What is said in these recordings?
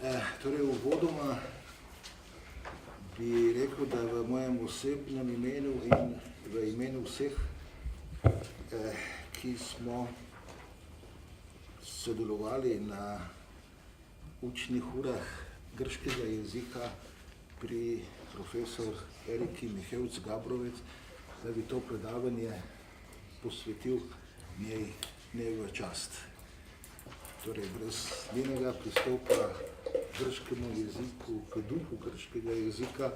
Torej, uvodoma bi rekel, da v mojem osebnem imenu in v imenu vseh, ki smo sodelovali na učnih urah grškega jezika pri profesor Eriki Mihevc-Gabrovec, da bi to predavanje posvetil njej v čast. Torej, brez njenega pristopa grškemu jeziku, k duhu grškega jezika,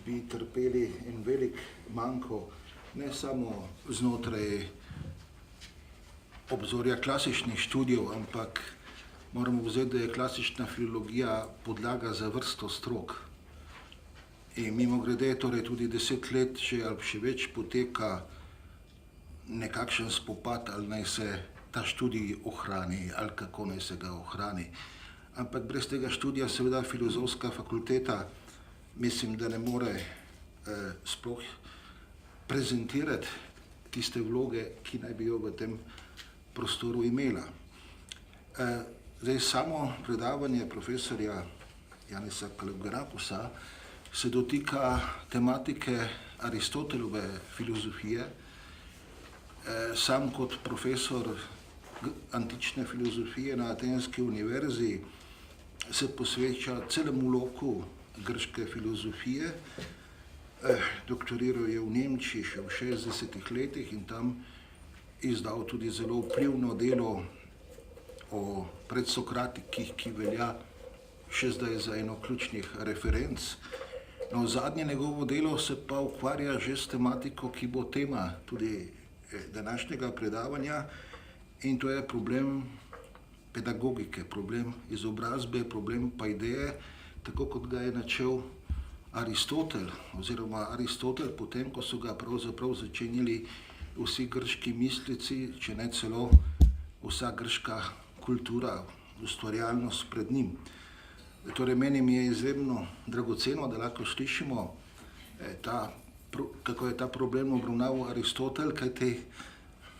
bi trpeli en velik manko, ne samo znotraj obzorja klasičnih študijev, ampak moramo vzeti, da je klasična filologija podlaga za vrsto strok. In mimogrede, torej tudi 10 let že ali še več poteka nekakšen spopad, ali naj se ta študij ohrani, ali kako naj se ga ohrani. Ampak brez tega študija seveda filozofska fakulteta, mislim, da ne more sploh prezentirati tiste vloge, ki naj bi jo v tem prostoru imela. Zdaj, samo predavanje profesorja Janisa Kalogerakisa se dotika tematike Aristotelove filozofije. Sam kot profesor antične filozofije na Atenski univerzi se posveča celemu loku grške filozofije. Doktoriral je v Nemčiji še v 60 letih in tam izdal tudi zelo vplivno delo o predsokratikih, ki velja še zdaj za eno ključnih referenc. No, zadnje njegovo delo se pa ukvarja že s tematiko, ki bo tema tudi današnjega predavanja, in to je problem pedagogike, problem izobrazbe, problem paideje, tako kot ga je načel Aristotel, oziroma Aristotel potem, ko so ga pravzaprav začenjali vsi grški mislici, če ne celo vsa grška kultura, ustvarjalnost pred njim. Torej, meni mi je izjemno dragoceno, da lahko slišimo kako je ta problem obravnaval Aristotel, kajti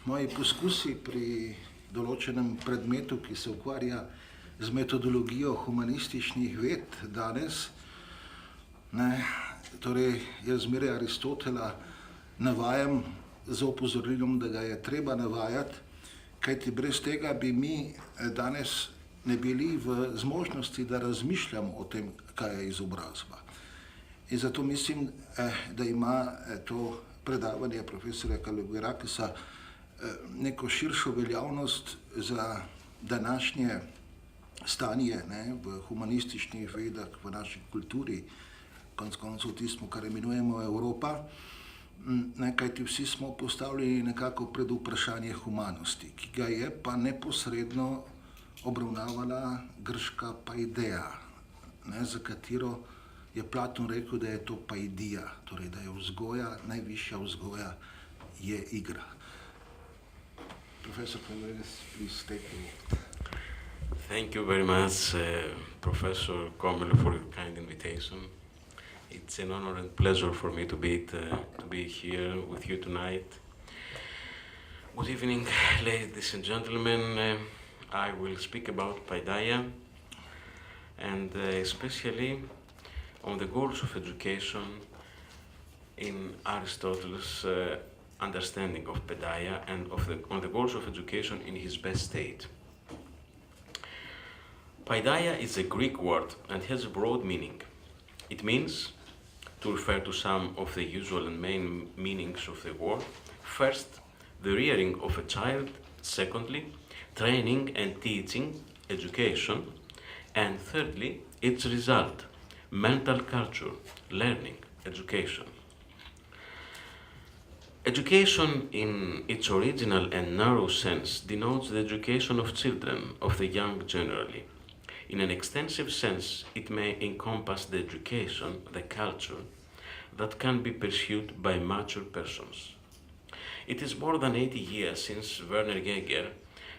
moji poskusi pri določenem predmetu, ki se ukvarja z metodologijo humanističnih ved danes, torej jaz zmeraj Aristotela navajam z opozorilom, da ga je treba navajati, kajti brez tega bi mi danes ne bili v zmožnosti, da razmišljamo o tem, kaj je izobrazba. In zato mislim, da ima to predavanje profesorja Kalogerakisa neko širšo veljavnost za današnje stanje v humanističnih vedah, v naši kulturi, konec koncev tisto, kar imenujemo Evropa, kajti vsi smo postavljeni nekako pred vprašanje humanosti, ki ga je pa neposredno obravnavala grška paideja, za katero je Platon rekel, da je to paidija, torej da je vzgoja, najvišja vzgoja je igra. Professor Kalogerakis, please take the word. Thank you very much, Professor Komel, for your kind invitation. It's an honor and pleasure for me to be here with you tonight. Good evening, ladies and gentlemen. I will speak about paideia, and especially on the goals of education in Aristotle's understanding of paideia, and on the goals of education in his best state. Paideia is a Greek word and has a broad meaning. It means, to refer to some of the usual and main meanings of the word, first, the rearing of a child; secondly, training and teaching, education; and thirdly, its result, mental culture, learning, education. Education in its original and narrow sense denotes the education of children, of the young generally. In an extensive sense, it may encompass the education, the culture, that can be pursued by mature persons. It is more than 80 years since Werner Jaeger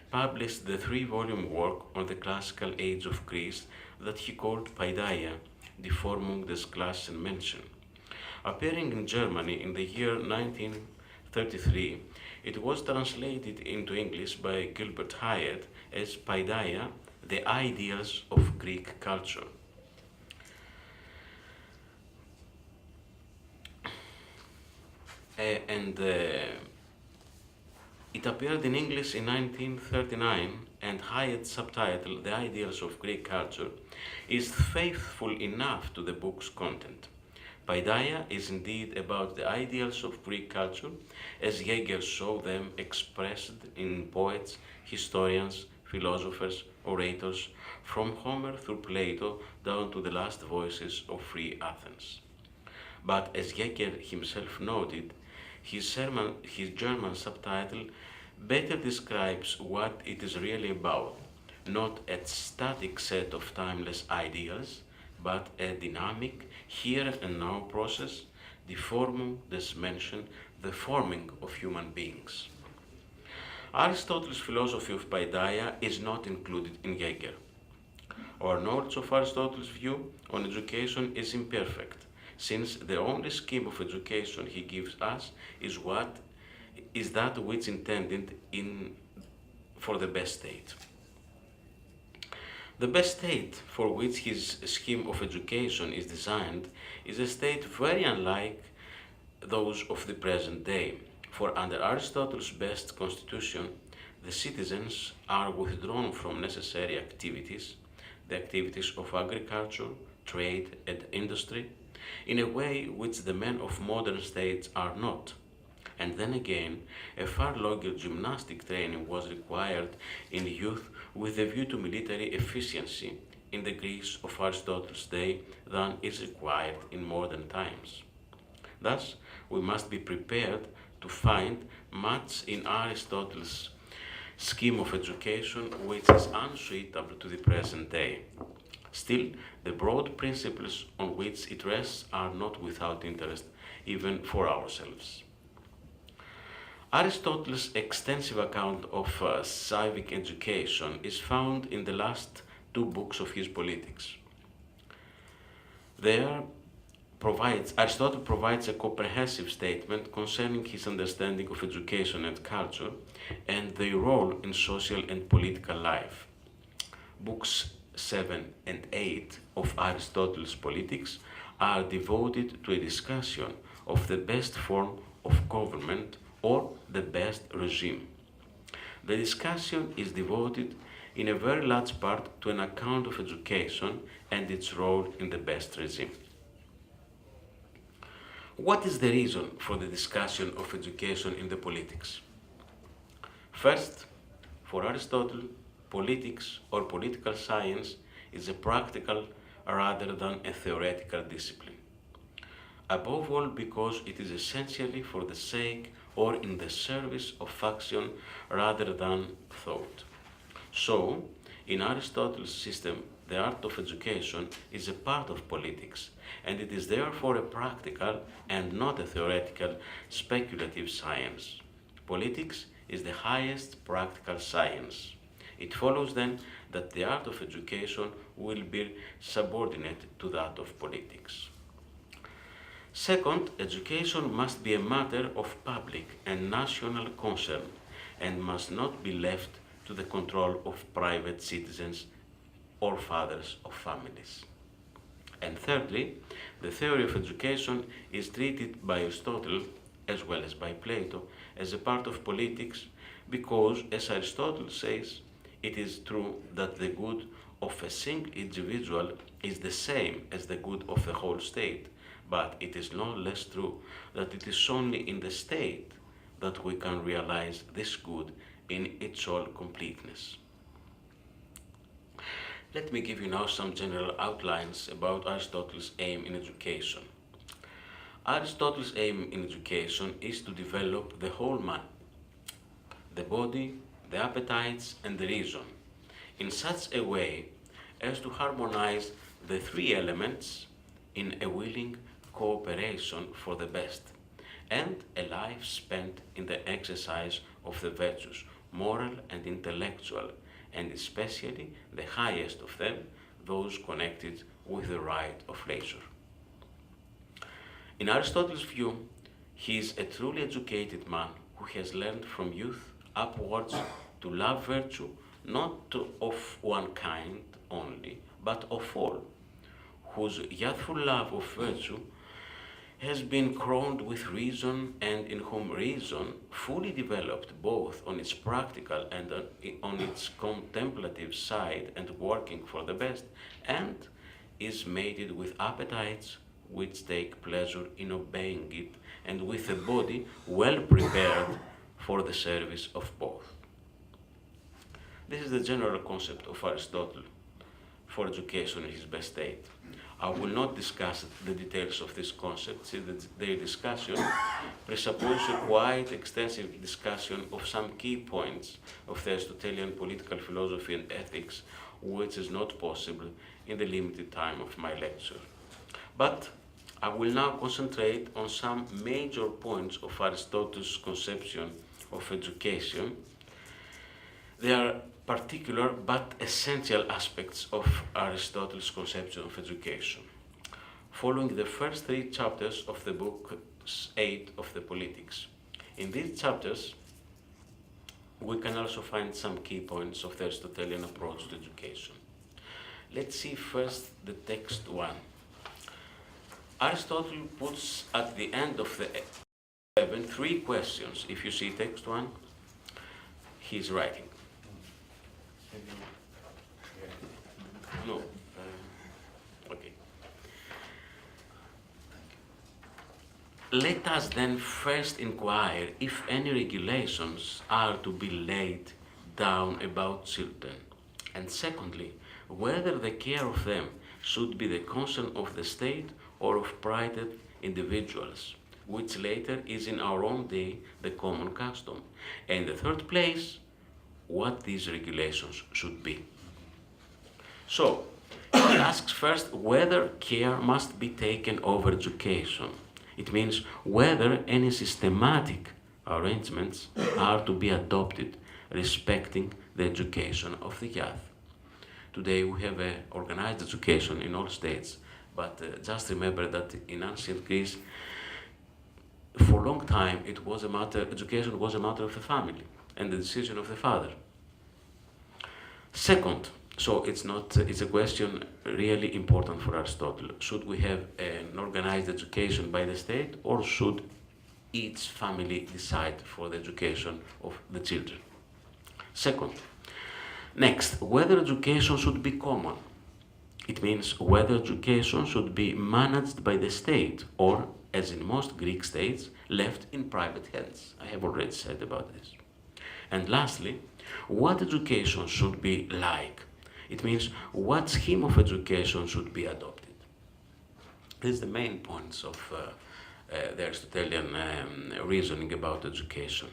published the 3-volume work on the classical age of Greece that he called Paideia, Die Formung des Klassenmenschen. Appearing in Germany in the year 1933, it was translated into English by Gilbert Hyatt as Paideia, the ideals of Greek culture. And it appeared in English in 1939 and hired subtitle The Ideals of Greek Culture is faithful enough to the book's content. Paideia is indeed about the ideals of Greek culture as Hegel saw them expressed in poets, historians, philosophers, orators, from Homer through Plato down to the last voices of free Athens. But as Hegel himself noted, his German subtitle better describes what it is really about, not a static set of timeless ideals, but a dynamic, here and now process, the formum des Menschen, the forming of human beings. Aristotle's philosophy of Paideia is not included in Hegel. Our knowledge of Aristotle's view on education is imperfect, since the only scheme of education he gives us is that which intended for the best state. The best state for which his scheme of education is designed is a state very unlike those of the present day, for under Aristotle's best constitution, the citizens are withdrawn from necessary activities, the activities of agriculture, trade, and industry, in a way which the men of modern states are not. And then again, a far longer gymnastic training was required in youth with a view to military efficiency in the Greece of Aristotle's day than is required in modern times. Thus, we must be prepared to find much in Aristotle's scheme of education which is unsuitable to the present day. Still, the broad principles on which it rests are not without interest, even for ourselves. Aristotle's extensive account of civic education is found in the last two books of his Politics. Aristotle provides a comprehensive statement concerning his understanding of education and culture and their role in social and political life. Books 7 and 8 of Aristotle's Politics are devoted to a discussion of the best form of government or the best regime. The discussion is devoted in a very large part to an account of education and its role in the best regime. What is the reason for the discussion of education in the Politics? First, for Aristotle, politics or political science is a practical rather than a theoretical discipline. Above all, because it is essentially for the sake or in the service of action rather than thought. So, in Aristotle's system, the art of education is a part of politics, and it is therefore a practical and not a theoretical speculative science. Politics is the highest practical science. It follows then that the art of education will be subordinate to that of politics. Second, education must be a matter of public and national concern and must not be left to the control of private citizens or fathers of families. And thirdly, the theory of education is treated by Aristotle as well as by Plato as a part of politics because, as Aristotle says, it is true that the good of a single individual is the same as the good of the whole state, but it is no less true that it is only in the state that we can realize this good in its whole completeness. Let me give you now some general outlines about Aristotle's aim in education. Aristotle's aim in education is to develop the whole man, the body, the appetites, and the reason, in such a way as to harmonize the three elements in a willing cooperation for the best, and a life spent in the exercise of the virtues, moral and intellectual, and especially the highest of them, those connected with the right of leisure. In Aristotle's view, he is a truly educated man who has learned from youth upwards to love virtue, not of one kind only, but of all, whose youthful love of virtue has been crowned with reason, and in whom reason, fully developed both on its practical and on its contemplative side and working for the best, and is mated with appetites which take pleasure in obeying it, and with a body well prepared for the service of both. This is the general concept of Aristotle for education in his best state. I will not discuss the details of this concept, since their discussion presupposes a quite extensive discussion of some key points of the Aristotelian political philosophy and ethics, which is not possible in the limited time of my lecture. But I will now concentrate on some major points of Aristotle's conception of education. They are particular but essential aspects of Aristotle's conception of education. Following the first 3 chapters of the book 8 of the Politics. In these chapters, we can also find some key points of the Aristotelian approach to education. Let's see first the text 1. Aristotle puts at the end of the 3 questions. If you see text 1, he's writing. No. Okay. Let us then first inquire if any regulations are to be laid down about children, and secondly, whether the care of them should be the concern of the state or of private individuals, which later is in our own day the common custom, and in the third place, what these regulations should be. So, he asks first whether care must be taken over education. It means whether any systematic arrangements are to be adopted respecting the education of the youth. Today we have organized education in all states, but just remember that in ancient Greece, for a long time, education was a matter of the family and the decision of the father. Second, so it's a question really important for Aristotle. Should we have an organized education by the state, or should each family decide for the education of the children? Second, next, whether education should be common. It means whether education should be managed by the state, or, as in most Greek states, left in private hands. I have already said about this. And lastly, what education should be like. It means what scheme of education should be adopted. These are the main points of the Aristotelian reasoning about education.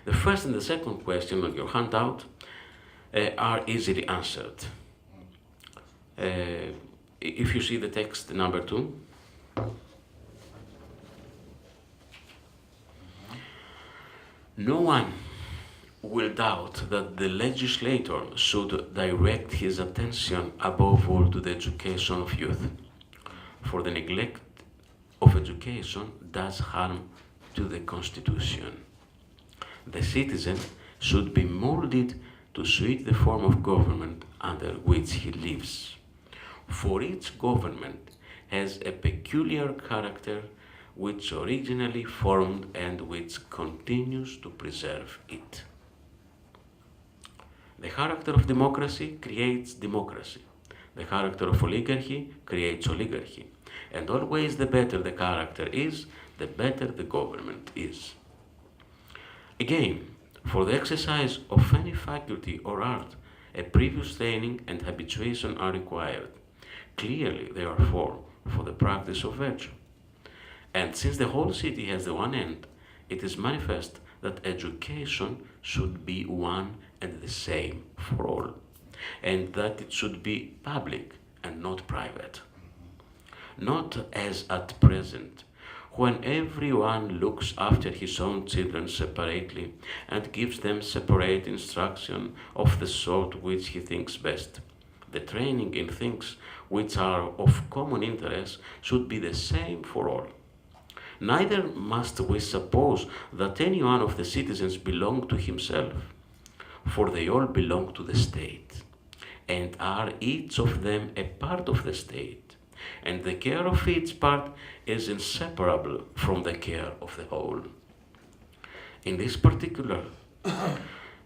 The first and the second question on your handout are easily answered. If you see the text number 2, no one will doubt that the legislator should direct his attention above all to the education of youth, for the neglect of education does harm to the constitution. The citizen should be molded to suit the form of government under which he lives, for each government has a peculiar character which originally formed and which continues to preserve it. The character of democracy creates democracy. The character of oligarchy creates oligarchy. And always the better the character is, the better the government is. Again, for the exercise of any faculty or art, a previous training and habituation are required. Clearly, therefore, for the practice of virtue. And since the whole city has the one end, it is manifest that education should be one and the same for all, and that it should be public and not private. Not as at present, when everyone looks after his own children separately and gives them separate instruction of the sort which he thinks best. The training in things which are of common interest should be the same for all. Neither must we suppose that any one of the citizens belong to himself, for they all belong to the state, and are each of them a part of the state, and the care of each part is inseparable from the care of the whole. In this particular,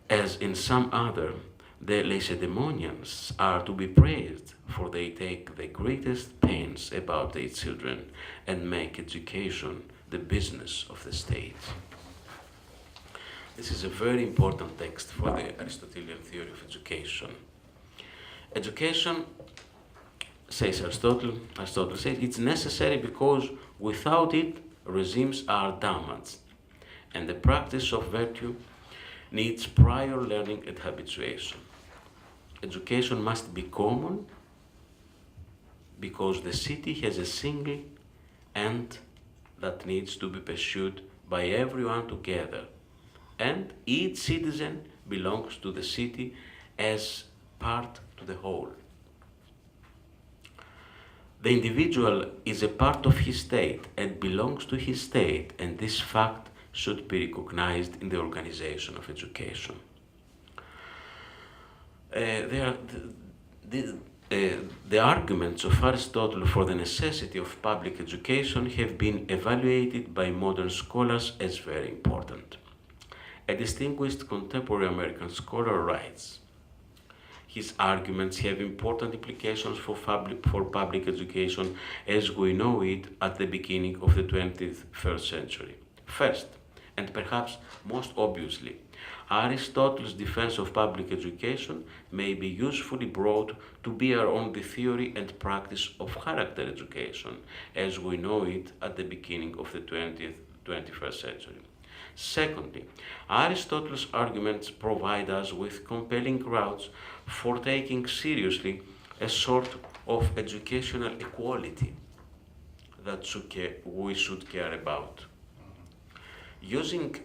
as in some other, the Lacedaemonians are to be praised, for they take the greatest pains about their children and make education the business of the state. This is a very important text for the Aristotelian theory of education. Education, says Aristotle says, it's necessary because without it, regimes are damaged, and the practice of virtue needs prior learning and habituation. Education must be common because the city has a single end that needs to be pursued by everyone together, and each citizen belongs to the city as part to the whole. The individual is a part of his state and belongs to his state, and this fact should be recognized in the organization of education. The arguments of Aristotle for the necessity of public education have been evaluated by modern scholars as very important. A distinguished contemporary American scholar writes, his arguments have important implications for public education as we know it at the beginning of the 21st century. First, and perhaps most obviously, Aristotle's defense of public education may be usefully brought to bear on the theory and practice of character education as we know it at the beginning of the 21st century. Secondly, Aristotle's arguments provide us with compelling grounds for taking seriously a sort of educational equality that we should care about. Using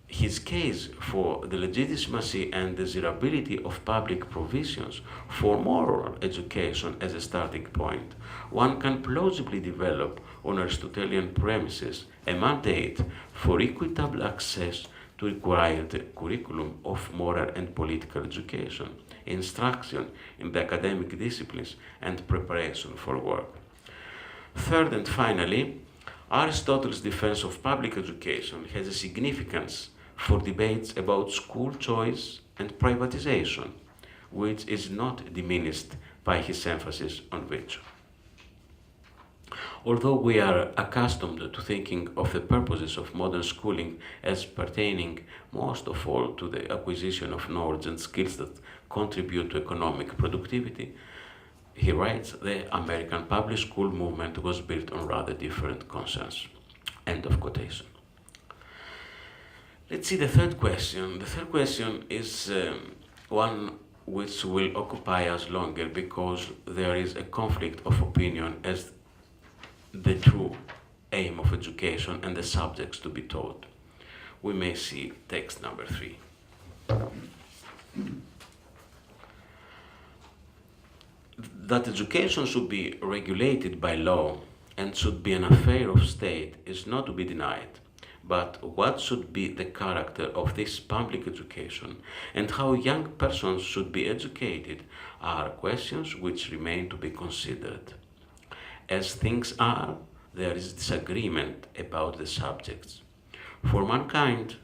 his case for the legitimacy and desirability of public provisions for moral education as a starting point, one can plausibly develop on Aristotelian premises a mandate for equitable access to required curriculum of moral and political education, instruction in the academic disciplines, and preparation for work. Third and finally, Aristotle's defense of public education has a significance for debates about school choice and privatization, which is not diminished by his emphasis on virtue. Although we are accustomed to thinking of the purposes of modern schooling as pertaining most of all to the acquisition of knowledge and skills that contribute to economic productivity, he writes, the American public school movement was built on rather different concerns. End of quotation. Let's see the third question. The third question is one which will occupy us longer because there is a conflict of opinion as the true aim of education and the subjects to be taught. We may see text number 3. That education should be regulated by law and should be an affair of state is not to be denied. But what should be the character of this public education and how young persons should be educated are questions which remain to be considered. As things are, there is disagreement about the subjects. For mankind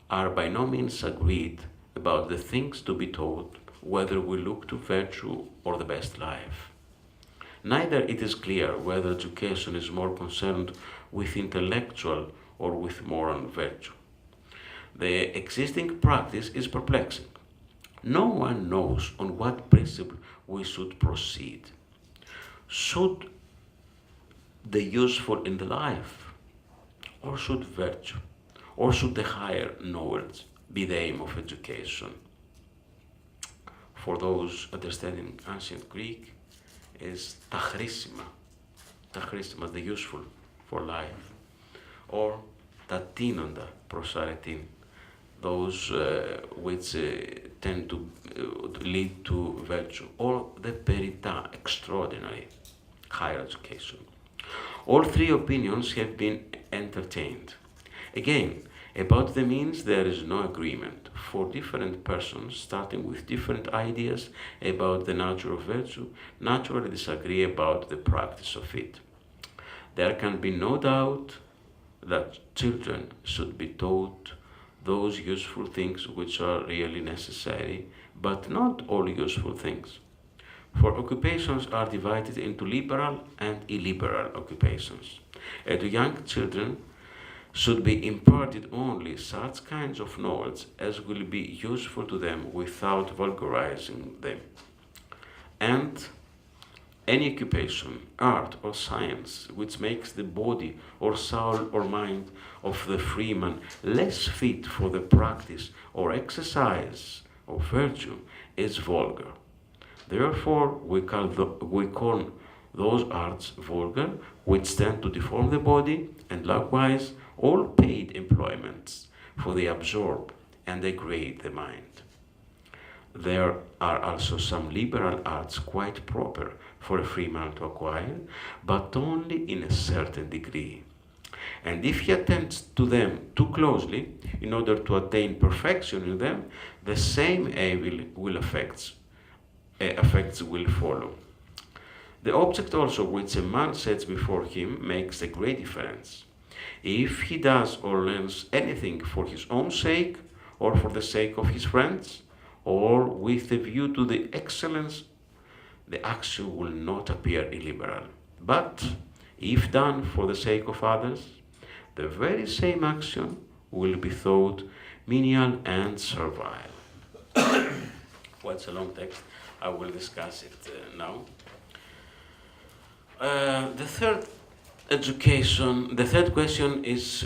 are by no means agreed about the things to be taught, whether we look to virtue or the best life. Neither it is clear whether education is more concerned with intellectual or with moral virtue. The existing practice is perplexing. No one knows on what principle we should proceed. Should the useful in the life, or should virtue, or should the higher knowledge be the aim of education? For those understanding ancient Greek, is ta χρήσιμα, the useful for life, or τα τείνοντα προς αρετήν, those which tend to lead to virtue, or the perita, extraordinary, higher education. All three opinions have been entertained. Again, About the means, there is no agreement, for different persons, starting with different ideas about the nature of virtue, naturally disagree about the practice of it. There can be no doubt that children should be taught those useful things which are really necessary, but not all useful things. For occupations are divided into liberal and illiberal occupations. And to young children should be imparted only such kinds of knowledge as will be useful to them without vulgarizing them. And any occupation, art or science, which makes the body or soul or mind of the freeman less fit for the practice or exercise of virtue is vulgar. Therefore, we call those arts vulgar which tend to deform the body, and likewise all paid employments, for they absorb and degrade the mind. There are also some liberal arts quite proper for a free man to acquire, but only in a certain degree. And if he attends to them too closely, in order to attain perfection in them, the same evil effects will follow. The object also which a man sets before him makes a great difference. If he does or learns anything for his own sake, or for the sake of his friends, or with a view to the excellence, the action will not appear illiberal. But if done for the sake of others, the very same action will be thought menial and servile. Well, it's a long text. I will discuss it now. The third question is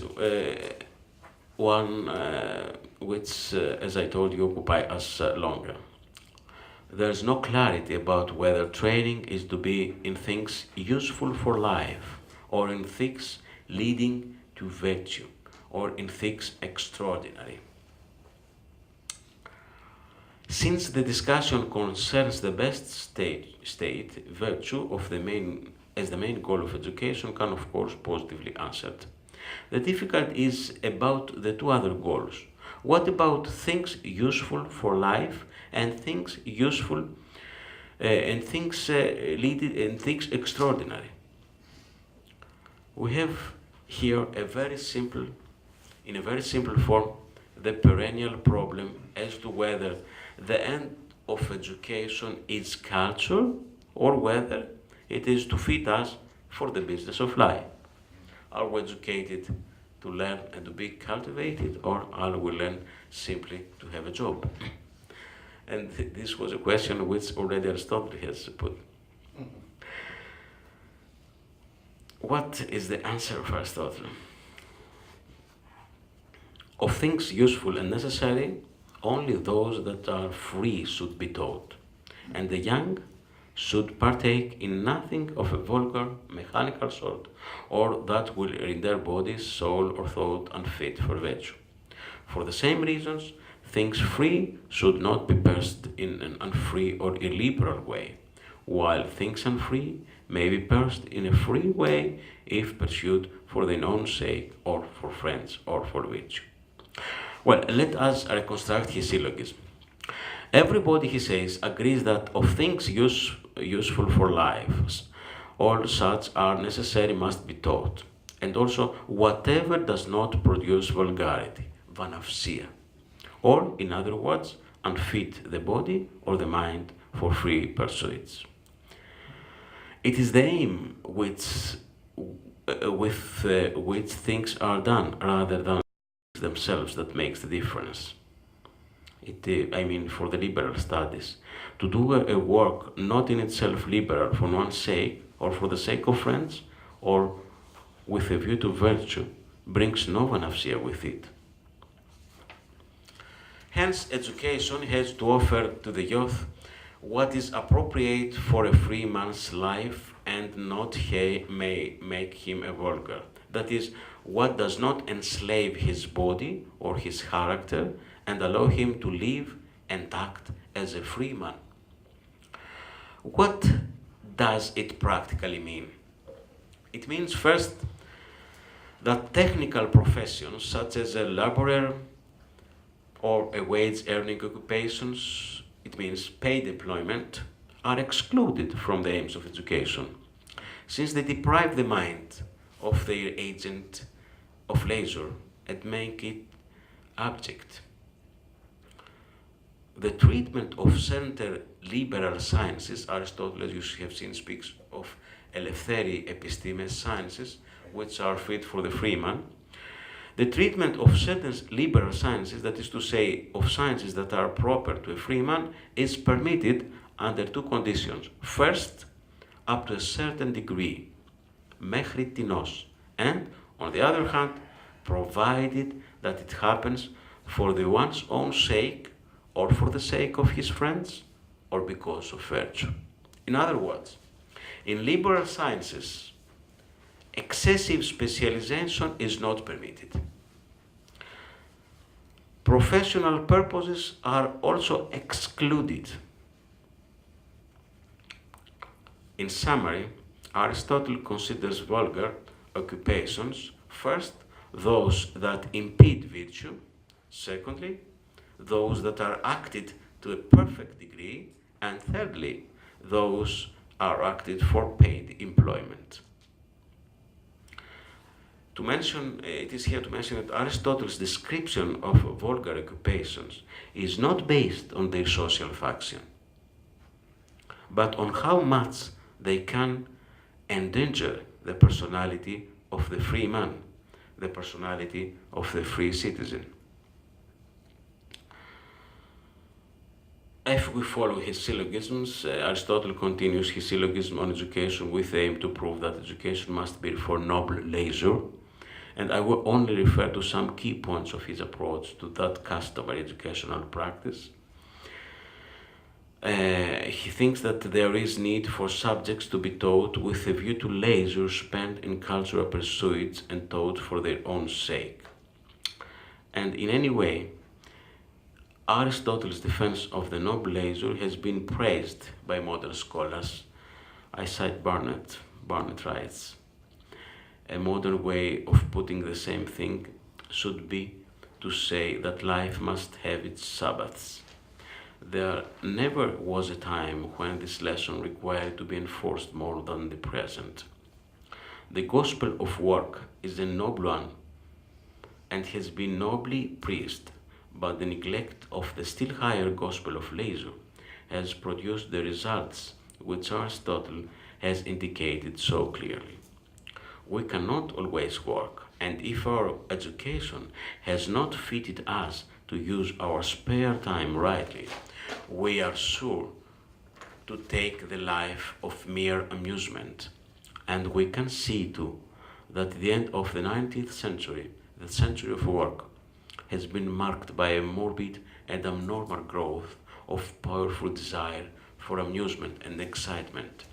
one which, as I told you, occupy us longer. There is no clarity about whether training is to be in things useful for life, or in things leading to virtue, or in things extraordinary. Since the discussion concerns the best state, virtue as the main goal of education can of course positively answered. The difficulty is about the two other goals. What about things useful for life and things useful and things and things extraordinary? We have here in a very simple form, the perennial problem as to whether the end of education is culture or whether it is to fit us for the business of life. Are we educated to learn and to be cultivated, or are we learn simply to have a job? And this was a question which already Aristotle has put. What is the answer of Aristotle? Of things useful and necessary, only those that are free should be taught, and the young should partake in nothing of a vulgar, mechanical sort, or that will render body, soul, or thought unfit for virtue. For the same reasons, things free should not be pursued in an unfree or illiberal way, while things unfree may be pursued in a free way if pursued for their own sake, or for friends, or for virtue. Well, let us reconstruct his syllogism. Everybody, he says, agrees that of things useful for life, all such are necessary must be taught, and also whatever does not produce vulgarity, vanavsia, or, in other words, unfit the body or the mind for free pursuits. It is the aim with which things are done rather than themselves that makes the difference. For the liberal studies, to do a work not in itself liberal for one's sake or for the sake of friends or with a view to virtue brings no vanavsia with it. Hence, education has to offer to the youth what is appropriate for a free man's life and not may make him a vulgar. That is, what does not enslave his body or his character and allow him to live and act as a free man. What does it practically mean? It means first that technical professions such as a laborer or a wage-earning occupations, it means paid employment, are excluded from the aims of education, since they deprive the mind of their agent of leisure and make it abject. The treatment of certain liberal sciences, Aristotle, as you have seen, speaks of eleftheri epistemes, sciences, which are fit for the free man. The treatment of certain liberal sciences, that is to say, of sciences that are proper to a free man, is permitted under two conditions. First, up to a certain degree, mechri tinos, and on the other hand, provided that it happens for the one's own sake, or for the sake of his friends, or because of virtue. In other words, in liberal sciences, excessive specialization is not permitted. Professional purposes are also excluded. In summary, Aristotle considers vulgar occupations, first, those that impede virtue, secondly, those that are acted to a perfect degree, and thirdly, those are acted for paid employment. It is here to mention that Aristotle's description of vulgar occupations is not based on their social function, but on how much they can endanger the personality of the free man, the personality of the free citizen. If we follow his syllogisms, Aristotle continues his syllogism on education with the aim to prove that education must be for noble leisure, and I will only refer to some key points of his approach to that customary educational practice. He thinks that there is need for subjects to be taught with a view to leisure spent in cultural pursuits and taught for their own sake. And in any way, Aristotle's defense of the noble leisure has been praised by modern scholars. I cite Barnett. Barnett writes, "A modern way of putting the same thing should be to say that life must have its Sabbaths. There never was a time when this lesson required to be enforced more than the present. The gospel of work is a noble one and has been nobly preached, but the neglect of the still higher gospel of leisure has produced the results which Aristotle has indicated so clearly. We cannot always work, and if our education has not fitted us to use our spare time rightly, we are sure to take the life of mere amusement. And we can see too that the end of the 19th century, the century of work, has been marked by a morbid and abnormal growth of powerful desire for amusement and excitement,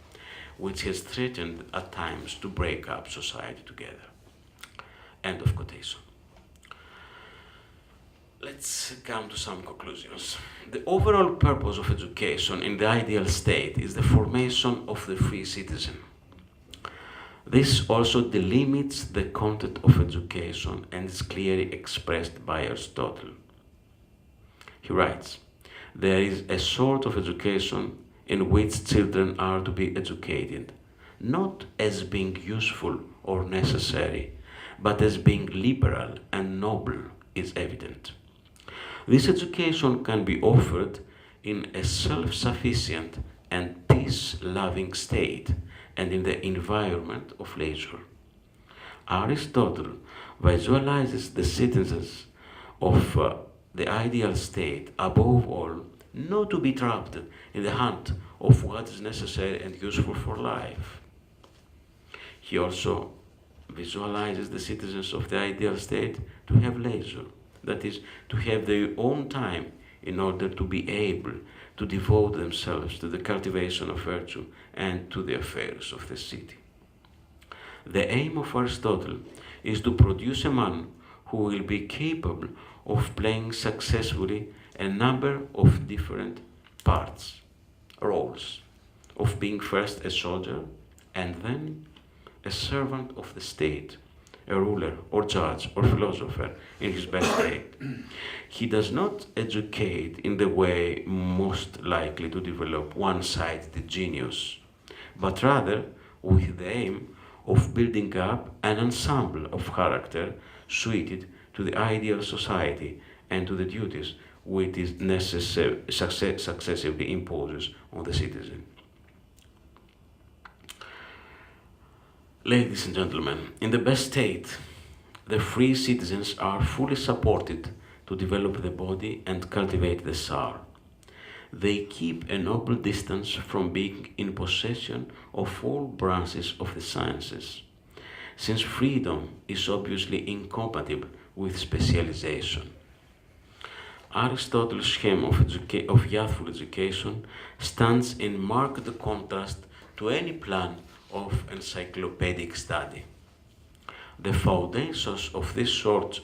which has threatened at times to break up society together." End of quotation. Let's come to some conclusions. The overall purpose of education in the ideal state is the formation of the free citizen. This also delimits the content of education and is clearly expressed by Aristotle. He writes, "There is a sort of education in which children are to be educated, not as being useful or necessary, but as being liberal and noble is evident. This education can be offered in a self-sufficient and peace-loving state and in the environment of leisure. Aristotle visualizes the citizens of the ideal state, above all, not to be trapped in the hunt of what is necessary and useful for life. He also visualizes the citizens of the ideal state to have leisure, that is, to have their own time in order to be able to devote themselves to the cultivation of virtue and to the affairs of the city. The aim of Aristotle is to produce a man who will be capable of playing successfully a number of different parts, roles, of being first a soldier and then a servant of the state, a ruler or judge or philosopher in his best state. He does not educate in the way most likely to develop one-sided genius, but rather with the aim of building up an ensemble of character suited to the ideal society and to the duties which it successively imposes on the citizen. Ladies and gentlemen, in the best state, the free citizens are fully supported to develop the body and cultivate the soul. They keep a noble distance from being in possession of all branches of the sciences, since freedom is obviously incompatible with specialization. Aristotle's scheme of youthful education stands in marked contrast to any plan of encyclopedic study. The foundations of this sort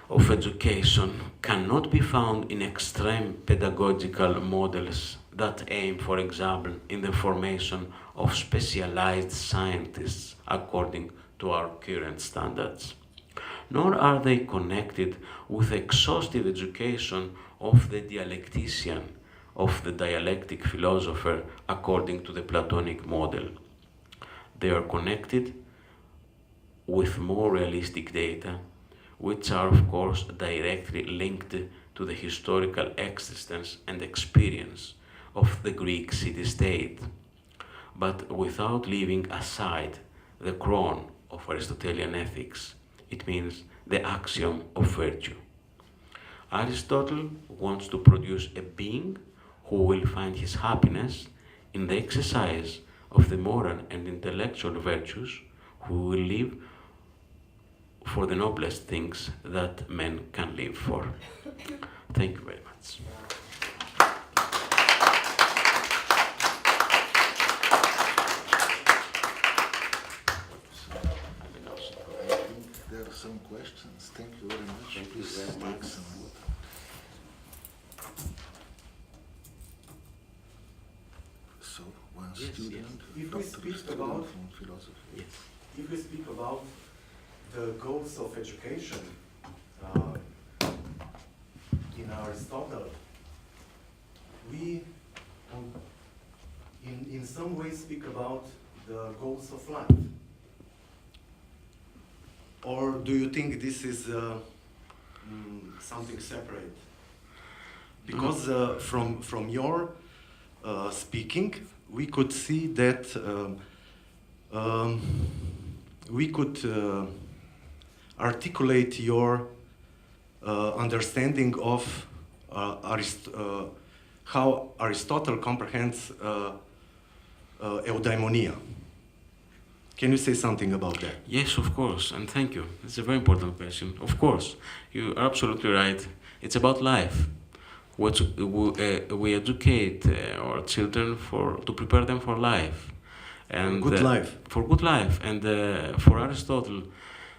of education cannot be found in extreme pedagogical models that aim, for example, in the formation of specialized scientists according to our current standards. Nor are they connected with exhaustive education of the dialectician, of the dialectic philosopher according to the Platonic model. They are connected with more realistic data, which are of course directly linked to the historical existence and experience of the Greek city-state, but without leaving aside the crown of Aristotelian ethics. It means the axiom of virtue. Aristotle wants to produce a being who will find his happiness in the exercise of the moral and intellectual virtues, who will live for the noblest things that men can live for. Thank you very much. There are some questions. Thank you very much. Thank you Please very take much. some water. So, one Yes, student, yes. If we speak student about- from philosophy. Yes. If we speak about the goals of education uh, in Aristotle, we in some way speak about the goals of life. Or do you think this is something separate? Because from your speaking, we could see that we could articulate your understanding of how Aristotle comprehends eudaimonia. Can you say something about that? Yes, of course, and thank you. It's a very important question. Of course, you are absolutely right. It's about life. We educate our children to prepare them for life, and Good life. For good life. And for Aristotle,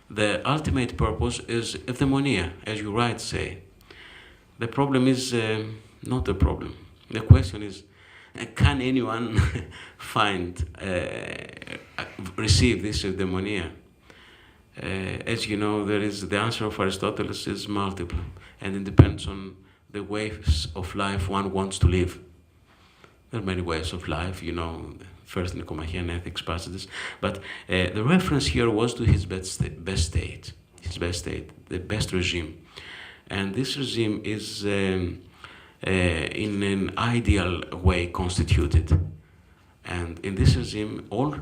the ultimate purpose is eudaimonia, as you right say. The problem is not the problem. The question is, can anyone receive this eudaimonia? As you know, the answer of Aristotle is multiple, and it depends on the ways of life one wants to live. There are many ways of life, first Nicomachean ethics passages, but the reference here was to his best state, the best regime. And this regime is in an ideal way constituted. And in this regime, all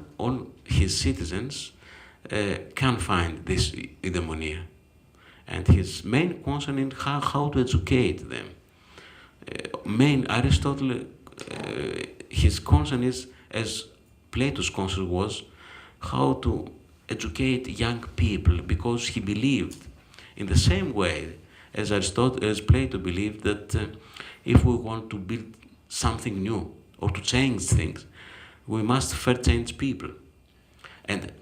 his citizens can find this eudaimonia. And his main concern is how to educate them. Aristotle, his concern is, as Plato's concern was, how to educate young people, because he believed in the same way as Plato believed that if we want to build something new or to change things, we must first change people,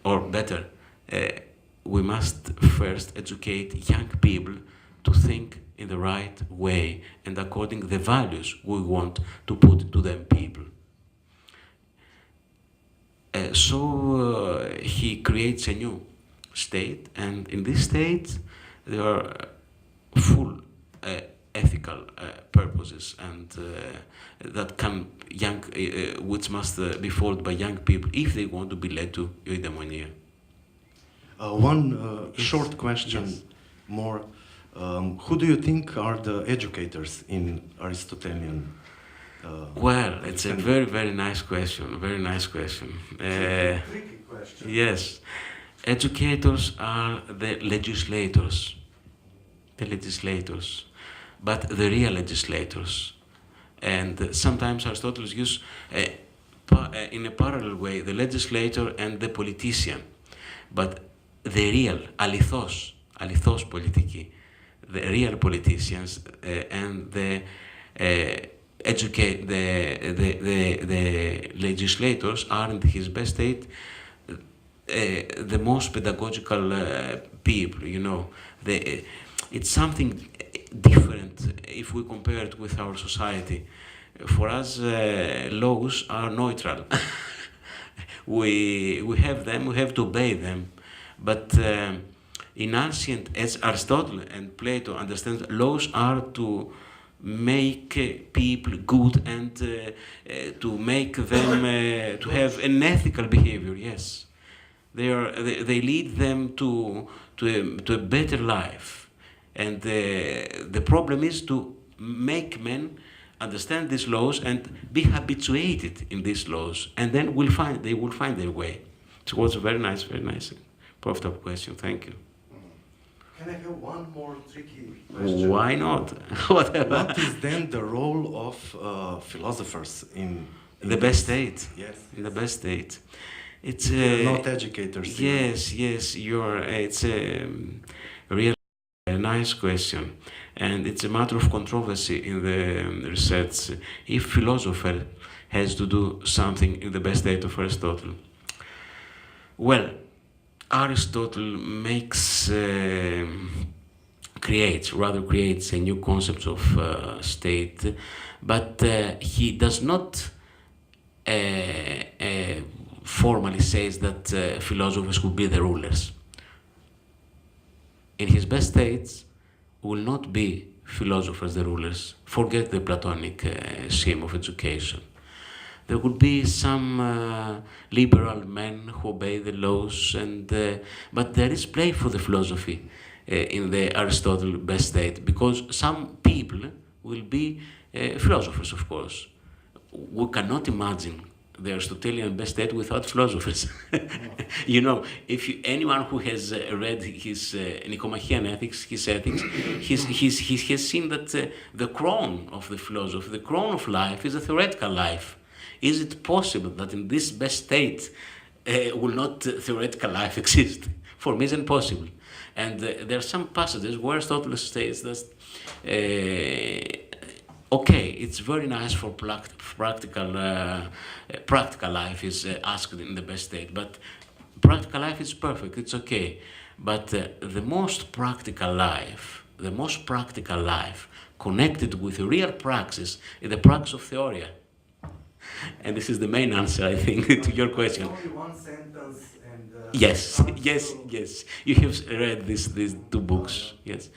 or better, we must first educate young people to think in the right way and according to the values we want to put to them people. So he creates a new state, and in this state there are full ethical purposes and that can which must be followed by young people if they want to be led to eudaimonia. One Yes. short question Yes. more. Who do you think are the educators in Aristotelian? Well, it's a understanding? very, very nice question. Very nice question. Tricky question. Yes, educators are the legislators, but the real legislators. And sometimes Aristotle uses in a parallel way the legislator and the politician, but the real alithos politiki, the real politicians and the the legislators are in his best state the most pedagogical people, you know. It's something different if we compare it with our society. For us, laws are neutral. we have them, we have to obey them. But in ancient, as Aristotle and Plato understand, laws are to make people good and to make them to have an ethical behavior. Yes, they lead them to a better life, and the problem is to make men understand these laws and be habituated in these laws, and then they will find their way. So it was a very nice, profitable question. Thank you. Can I have one more tricky question? Why not? Whatever. What is then the role of philosophers in The best state. Yes. In the best state. It's They're not educators. yes, it's a really nice question, and it's a matter of controversy in the research if philosopher has to do something in the best state of Aristotle. Well, Aristotle creates a new concept of state, but he does not formally says that philosophers could be the rulers. In his best states, will not be philosophers the rulers. Forget the Platonic scheme of education. There would be some liberal men who obey the laws, but there is place for the philosophy in the Aristotle best state, because some people will be philosophers, of course. We cannot imagine the Aristotelian best state without philosophers. You know, anyone who has read his Nicomachean Ethics, his ethics, he has seen that the crown of the philosophy, the crown of life, is a theoretical life. Is it possible that in this best state will not theoretical life exist? For me, it's impossible. And there are some passages where Aristotle states that okay, it's very nice for practical life is asked in the best state, but practical life is perfect, it's okay. But the most practical life connected with real praxis is the praxis of theoria. And this is the main answer, I think, to your question. Only one sentence and... Yes. answer. You have read these two books, yes.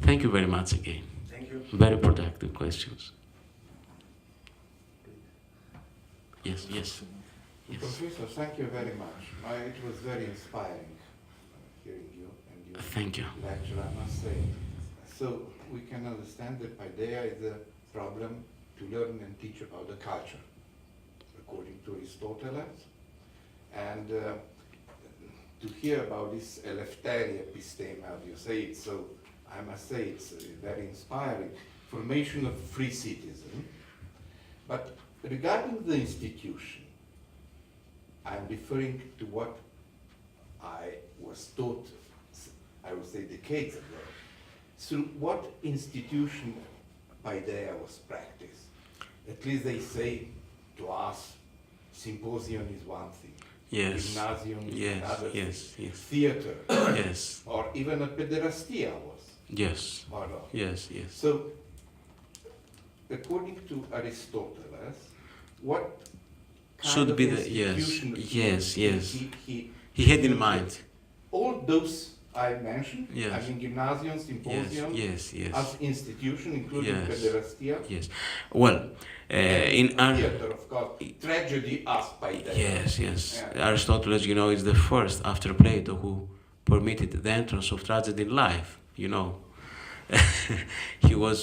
Thank you very much again. Thank you. Very productive questions. Yes. Professor, thank you very much. It was very inspiring hearing you and your Thank you. lecture, I must say. So we can understand that paideia is a problem to learn and teach about the culture, according to Aristotle. And to hear about this eleftheria episteme, how do you say it? So I must say it's very inspiring. Formation of free citizen. But regarding the institution, I'm referring to what I was taught, I would say decades ago. So what institution paideia was practiced? At least they say to us, symposium is one thing. Yes. Gymnasium is Yes, another yes, thing. yes. Theater, Yes. or even a pederastia was, Yes. or not. Yes. So, according to Aristotle, what kind Should of be the institution yes. he He had in mind. all those I mentioned, Yes. I mean gymnasium, symposium, Yes, yes, as institution, including Yes. pederastia, yes. Well, in theater, of course, tragedy as Paideia. yes, yes. Yeah. Aristotle, as you know, is the first after Plato who permitted the entrance of tragedy in life. You know, he was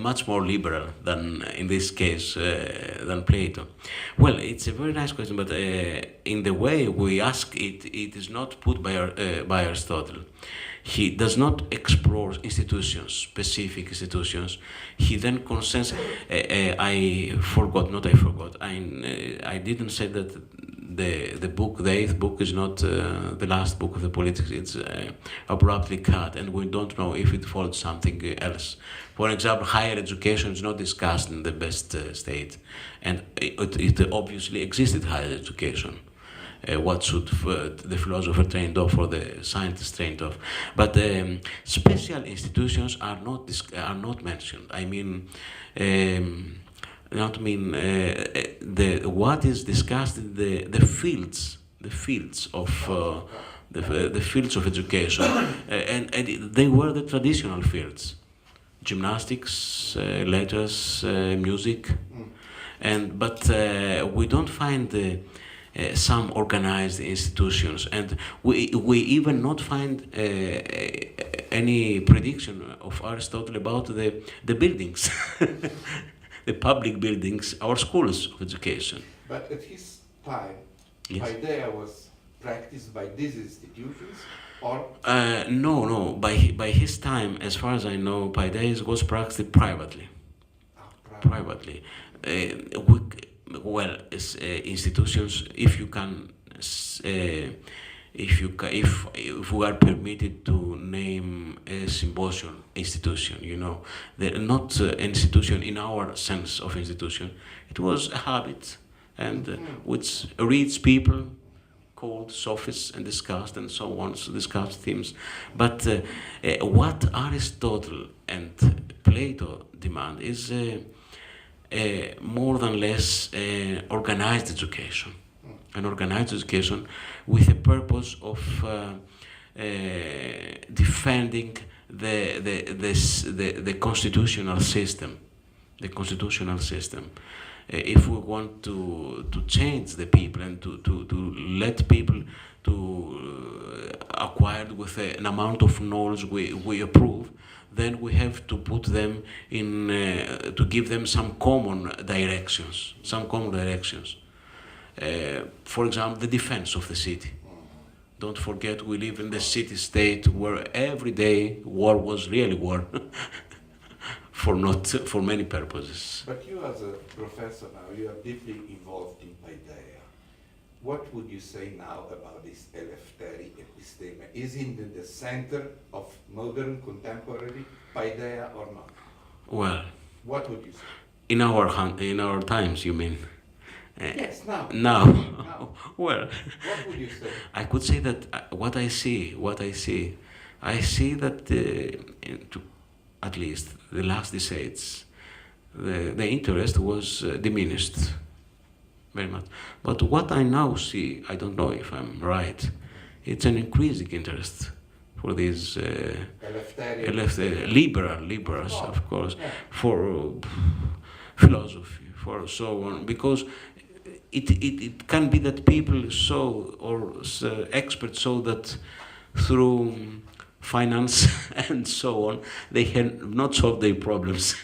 much more liberal than, in this case, than Plato. Well, it's a very nice question, but in the way we ask it, it is not put by Aristotle. He does not explore institutions, specific institutions. He then consents. I forgot, not I forgot. I didn't say that the book, the eighth book, is not the last book of the politics. It's abruptly cut, and we don't know if it follows something else. For example, higher education is not discussed in the best state, and it obviously existed higher education. What should the philosopher trained off or the scientist trained off? But special institutions are not mentioned. I mean, what is discussed in the fields of the fields of education, and they were the traditional fields: gymnastics, letters, music, but we don't find. Some organized institutions, and we even not find any prediction of Aristotle about the buildings, the public buildings, our schools of education. But at his time, Yes. Paideia was practiced by these institutions, or No. By his time, as far as I know, Paideia was practiced privately. Privately. Institutions. If you can, if we are permitted to name a symposium institution, you know, not institution in our sense of institution. It was a habit, and which rich people called sophists and discussed and so on, so discussed themes. But what Aristotle and Plato demand is more than less organized education. An organized education with a purpose of defending the constitutional system. The constitutional system. If we want to change the people and to let people to acquired with an amount of knowledge we approve, then we have to put them in, to give them some common directions. For example, the defense of the city. Don't forget, we live in the city-state where every day war was really war, for many purposes. But you as a professor now, you are deeply involved in Paideia. What would you say now about this Elefteri episteme? Is it in the center of modern, contemporary Paideia or not? Well, What would you say? in our times, you mean? Yes, now. Now, Now. well, What would you say? I could say that what I see that at least the last decades, the interest was diminished very much. But what I now see, I don't know if I'm right, it's an increasing interest for these Elefteri. liberals, Oh, of course, yeah. for philosophy, for so on, because it can be that people saw, or experts saw that through finance and so on, they have not solved their problems.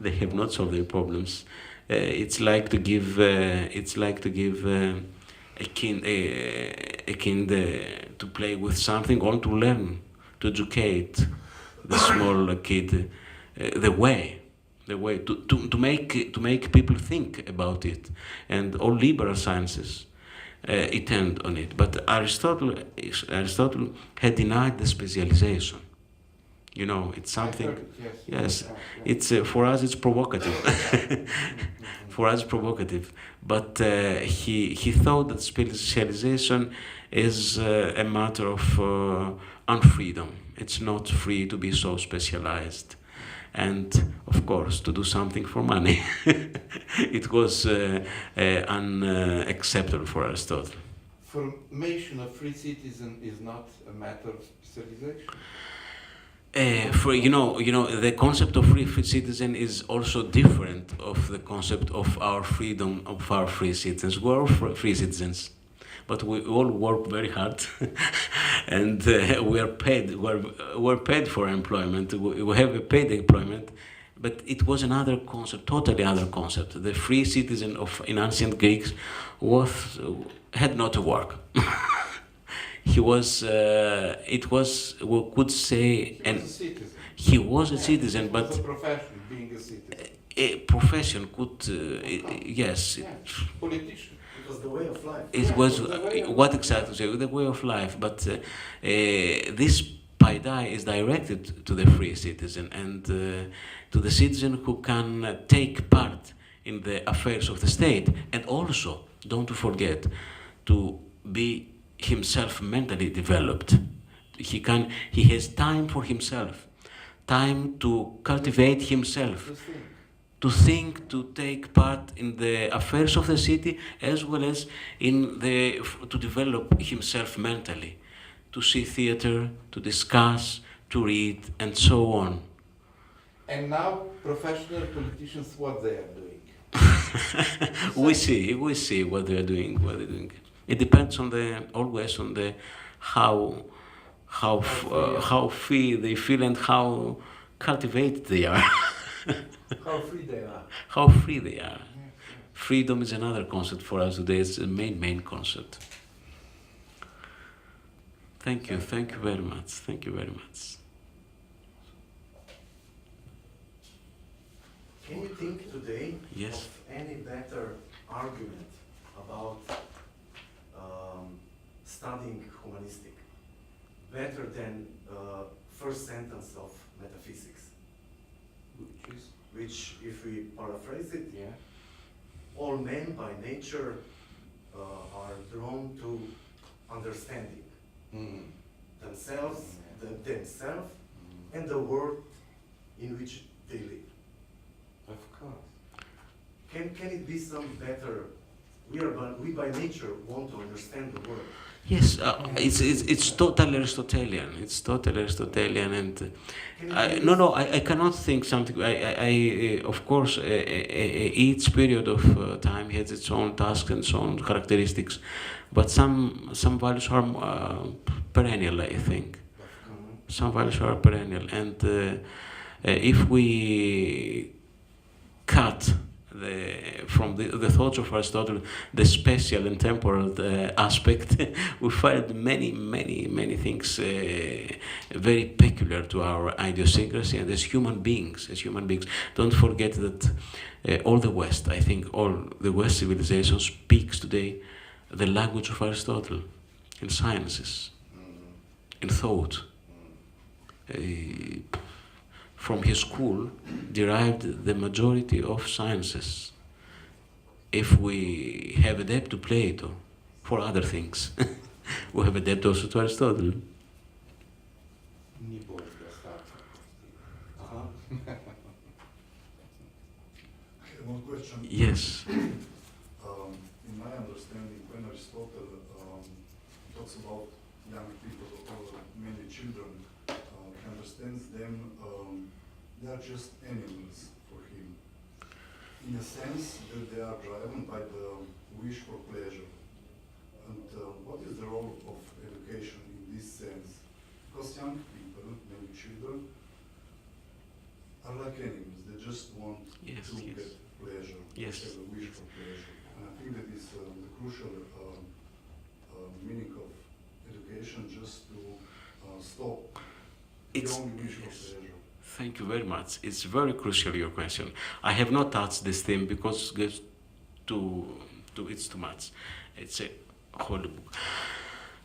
They have not solved their problems. It's like to give a kind to play with something, or to learn, to educate the small kid the way to make people think about it, and all liberal sciences tend on it. But Aristotle had denied the specialization. You know, it's something. I heard it, Yes, Yeah. it's for us it's provocative. For us, provocative. But he thought that specialization is a matter of unfreedom. It's not free to be so specialized. And of course, to do something for money. It was unacceptable for Aristotle. formation of free citizen is not a matter of specialization. The concept of free citizen is also different of the concept of our freedom, of our free citizens. We're all free citizens, but we all work very hard, and we are paid. We're paid for employment. We have a paid employment, but it was another concept, totally other concept. The free citizen in ancient Greeks had not to work. He was, we could say, He was a citizen. he was a citizen, It but was a profession, being a citizen. a profession could, yes, Yeah, politician. It was the way of life. it Yeah, was, the way of what life. exactly, say, the way of life, but this paidai is directed to the free citizen and to the citizen who can take part in the affairs of the state, and also, don't forget, to be himself mentally developed. He has time for himself, time to cultivate himself, The thing. to take part in the affairs of the city, as well as to develop himself mentally, to see theater, to discuss, to read, and so on. And now professional politicians, what they are doing. we see what they're doing. It depends always on how free they feel and how cultivated they are. How free they are. How free they are. Freedom is another concept for us today. It's the main concept. Thank you very much. Thank you very much. Can you think today Yes. of any better argument about studying humanistic, better than first sentence of metaphysics, Which is, which, if we paraphrase it, yeah. all men by nature are drawn to understanding themselves, themselves, and the world in which they live. Of course. Can it be some better? We by nature want to understand the world. Yes, it's totally Aristotelian. It's totally Aristotelian, and Can it be I cannot think something. Of course, each period of time has its own tasks and its own characteristics, but some values are perennial. I think some values are perennial, and if we cut from the thoughts of Aristotle, the spatial and temporal aspect, we find many things very peculiar to our idiosyncrasy, and as human beings, don't forget that all the West civilization speaks today the language of Aristotle in sciences, in thought. From his school derived the majority of sciences. If we have a debt to Plato for other things, we have a debt also to Aristotle. One question. Yes. In my understanding, when Aristotle talks about young people or mainly children, he understands them, they are just animals for him. In a sense that they are driven by the wish for pleasure. And what is the role of education in this sense? Because young people, maybe children, are like animals. They just want Yes, to yes. get pleasure, Yes. have a wish for pleasure. And I think that is the crucial meaning of education, just to stop the only wish for pleasure. Thank you very much. It's very crucial, your question. I have not touched this theme because it's too much. It's a whole book.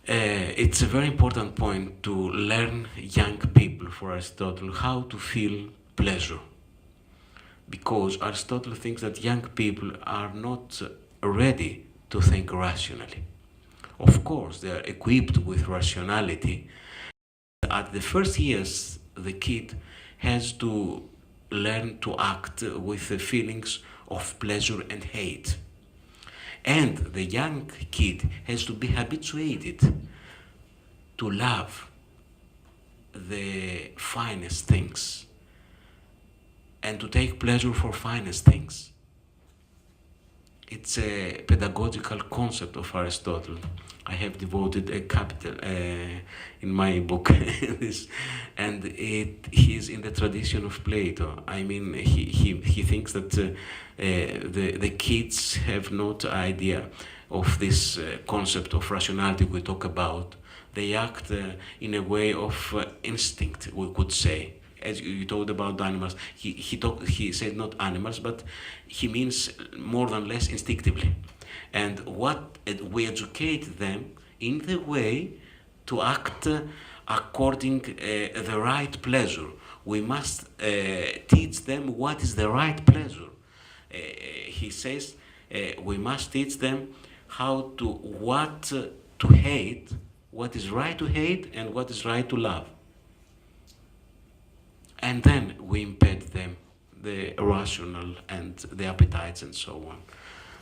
It's a very important point to learn young people, for Aristotle, how to feel pleasure. Because Aristotle thinks that young people are not ready to think rationally. Of course, they are equipped with rationality. At the first years, the kid has to learn to act with the feelings of pleasure and hate. And the young kid has to be habituated to love the finest things and to take pleasure for finest things. It's a pedagogical concept of Aristotle. I have devoted a capital in my book, this, and he is in the tradition of Plato. I mean, he thinks that the kids have not idea of this concept of rationality we talk about. They act in a way of instinct, we could say. As you talked about the animals, he said not animals, but he means more than less instinctively. And we educate them in the way to act according the right pleasure. We must teach them what is the right pleasure. He says we must teach them what to hate, what is right to hate, and what is right to love. And then we embed them the rational and the appetites and so on.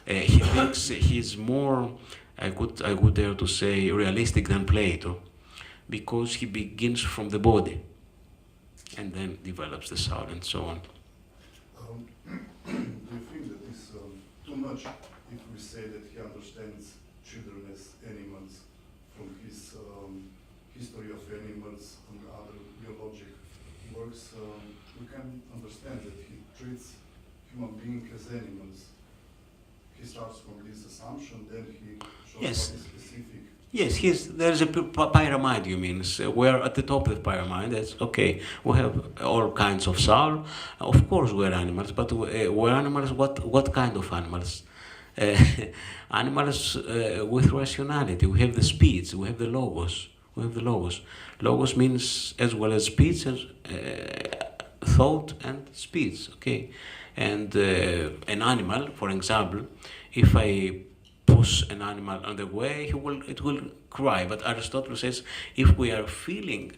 He thinks he's more, I would dare to say, realistic than Plato, because he begins from the body and then develops the soul and so on. Do you think that it's too much if we say that he understands children as animals from his history of animals and other biologic works? We can understand that he treats human beings as animals. He starts from this assumption, then he shows Yes. what is specific. Yes, there's a pyramid, you mean. So we're at the top of the pyramid. That's okay. We have all kinds of soul. Of course, we're animals, but we're animals. What kind of animals? Animals with rationality. We have the speech. We have the logos. Logos means as well as speech as thought and speech. Okay, and an animal, for example, if I push an animal on the way, it will cry. But Aristotle says if we are feeling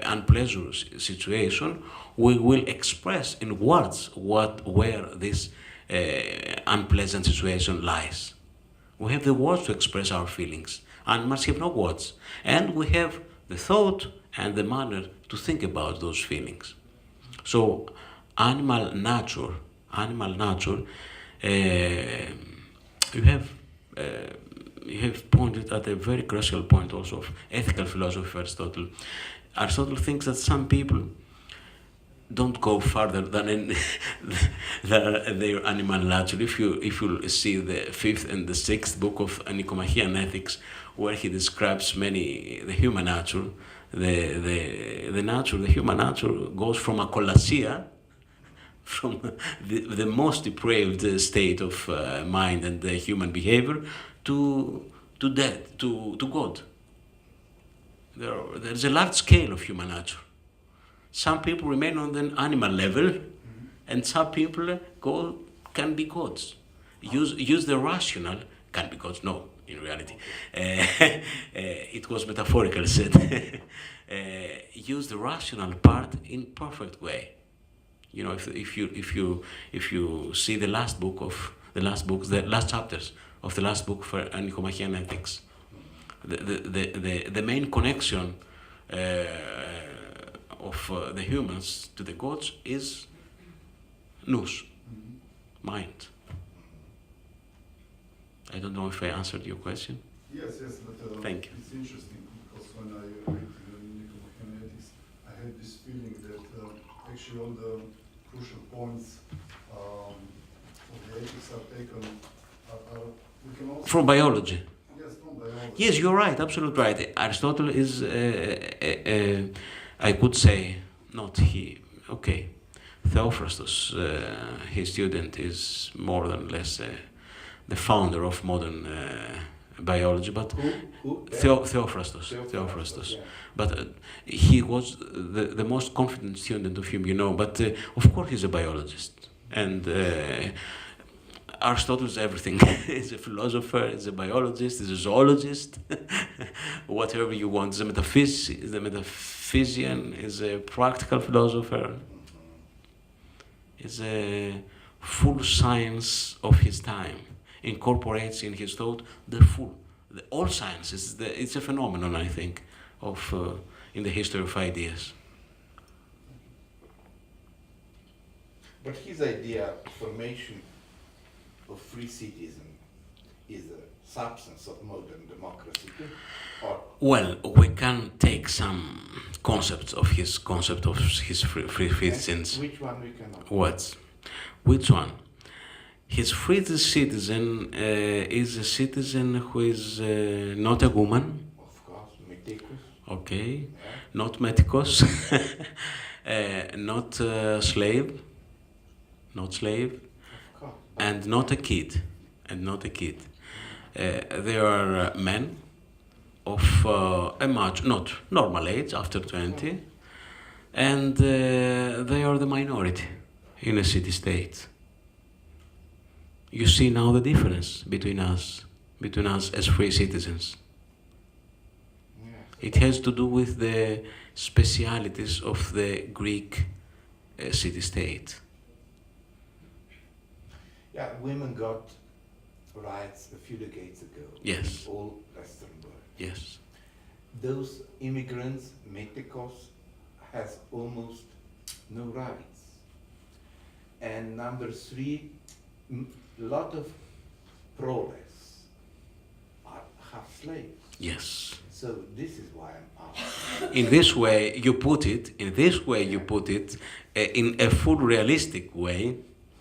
unpleasant situation, we will express in words where this unpleasant situation lies. We have the words to express our feelings. Animals have no words, and we have the thought and the manner to think about those feelings. So, animal nature. You have pointed at a very crucial point also of ethical philosophy of Aristotle. Aristotle thinks that some people don't go further than their animal nature. If you see the 5th and the 6th book of Nicomachean Ethics, where he describes the human nature, the human nature goes from akolasia, from the most depraved state of mind and human behavior, to death, to God. There's a large scale of human nature. Some people remain on the animal level, and some people can be gods. Use the rational, can be gods. No, in reality, it was metaphorical said. Use the rational part in perfect way. You know, if you see the last chapters of the last book for Nicomachean Ethics, the main connection of the humans to the gods is nous, mind. I don't know if I answered your question. Yes, but Thank you. It's interesting because when I read Nicomachean Ethics, I had this feeling that actually all the crucial points of the ethics are taken, we can also... From biology. Yes, from biology. Yes, you're right, absolutely right. Aristotle is, I could say, not he, okay. Theophrastus, his student, is more than less the founder of modern biology, but Who? Theophrastus. Yeah. But he was the most confident student of him, but of course he's a biologist. And Aristotle is everything. He's a philosopher, he's a biologist, he's a zoologist, whatever you want. He's a metaphysician, he's a practical philosopher. He's a full science of his time. incorporates in his thought all sciences. It's a phenomenon, I think, of in the history of ideas. But his idea, formation of free citizen, is a substance of modern democracy too? Or Well, we can take some concepts of his free citizens. which one we cannot? What? Which one? His free citizen is a citizen who is not a woman, Of course, Metikus. okay, Yeah. not meticos, not slave, Of course. and not a kid, They are men of a much not normal age after 20, and they are the minority in a city-state. You see now the difference between us as free citizens. Yes. It has to do with the specialities of the Greek city-state. Yeah, women got rights a few decades ago. Yes. In all Western world. Yes. Those immigrants, Metikos, has almost no rights. And number three, a lot of proles are half slaves. Yes. So this is why I'm asking. In this way you put it, in a full realistic way,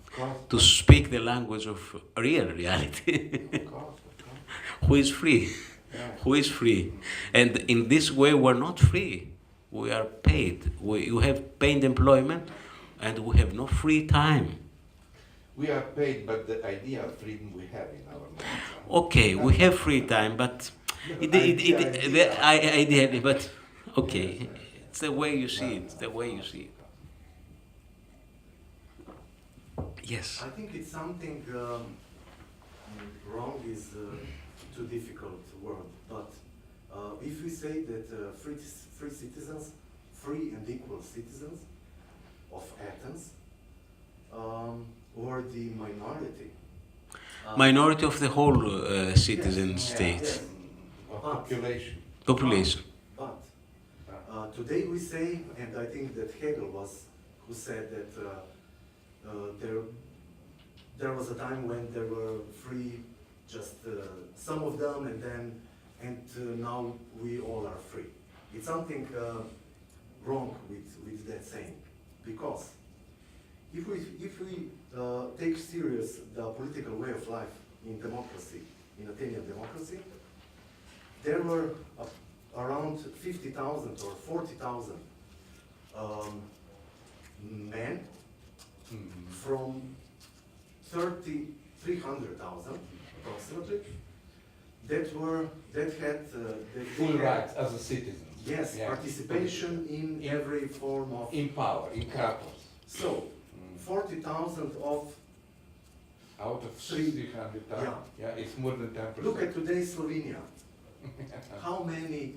Of course, to speak the language of real reality. of course. Who is free? Yeah. Who is free? And in this way we're not free. We are paid. You have paid employment and we have no free time. We are paid, but the idea of freedom we have in our minds. Okay, we have free time, but ideally, but okay, it's the way you see it. The way you see it. Yes. I think it's something wrong is too difficult word, but if we say that free citizens, free and equal citizens of Athens, were the minority. Minority of the whole citizen Yes, state. yes. Of population. Population. But today we say, and I think that Hegel was who said that there was a time when there were free, just some of them, and now we all are free. It's something wrong with that saying, because if we take serious the political way of life in democracy, in Athenian democracy, there were around 50,000 or 40,000 men from 300,000 approximately that had Full rights as a citizen. yes, Yeah. participation in every form of In power, in Kratos. so 40,000 of Out of Three- 300,000. Yeah, it's more than 10%. look at today's Slovenia. How many?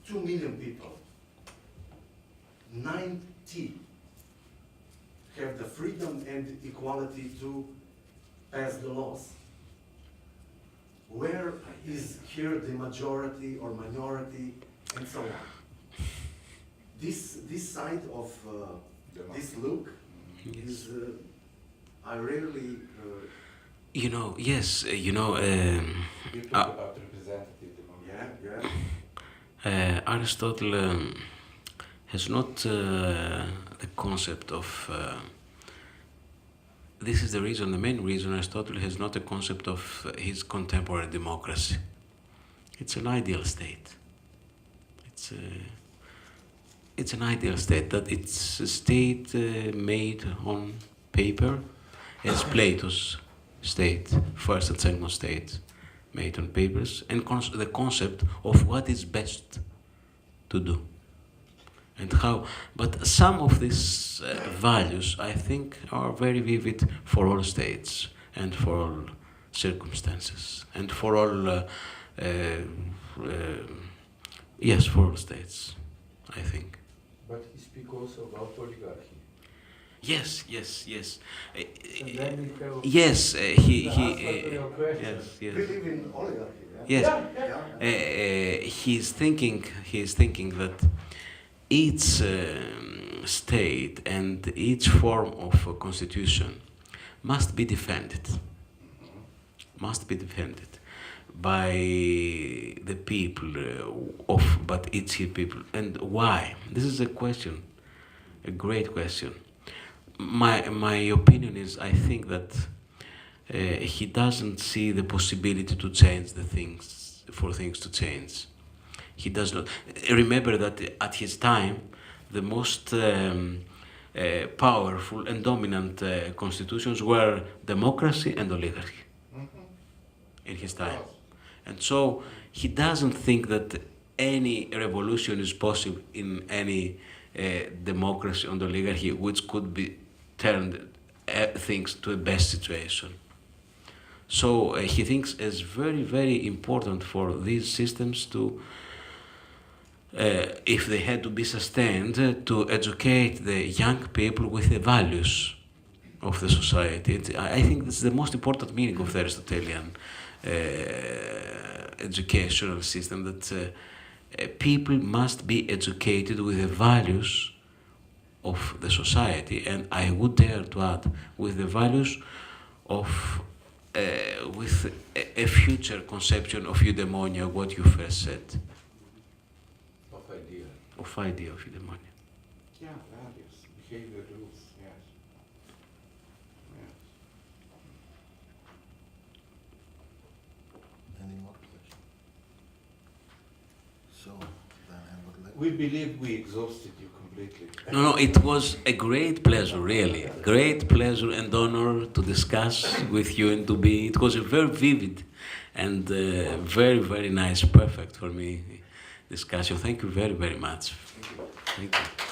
2 million people. 90 have the freedom and equality to pass the laws. Where is here the majority or minority and so on? This side of this look is I rarely Yes, You talk about representative democracy. Aristotle has not the concept of. This is the main reason Aristotle has not a concept of his contemporary democracy. It's an ideal state. It's an ideal state, that it's a state made on paper, as Plato's state, first and second state, made on papers, and the concept of what is best to do and how. But some of these values, I think, are very vivid for all states and for all circumstances and for all for all states, I think. But he speaks also about oligarchy. Yes, yes, yes. And then he fell. Yes, The answer to your question. yes, yes. We live in oligarchy, yeah? Yes. Yeah. He's thinking that each state and each form of constitution must be defended. Must be defended by the people but each people. And why? This is a question, a great question. My opinion is, I think that he doesn't see the possibility to change the things, for things to change. He does not. Remember that at his time, the most powerful and dominant constitutions were democracy and oligarchy in his time. And so he doesn't think that any revolution is possible in any democracy and oligarchy which could be turned things to a best situation. So he thinks it's very, very important for these systems to, if they had to be sustained, to educate the young people with the values of the society. I think this is the most important meaning of the Aristotelian educational system, that people must be educated with the values of the society, and I would dare to add, with the values of with a future conception of eudaimonia, what you first said. Of idea of eudaimonia. Yeah, values, behavior rules, yes. Yes. Any more questions? So then I would like. We believe we exhausted you completely. No, it was a great pleasure, really. Great pleasure and honor to discuss with you and to be, it was a very vivid and very, very nice, perfect for me discussion. Thank you very, very much. Thank you.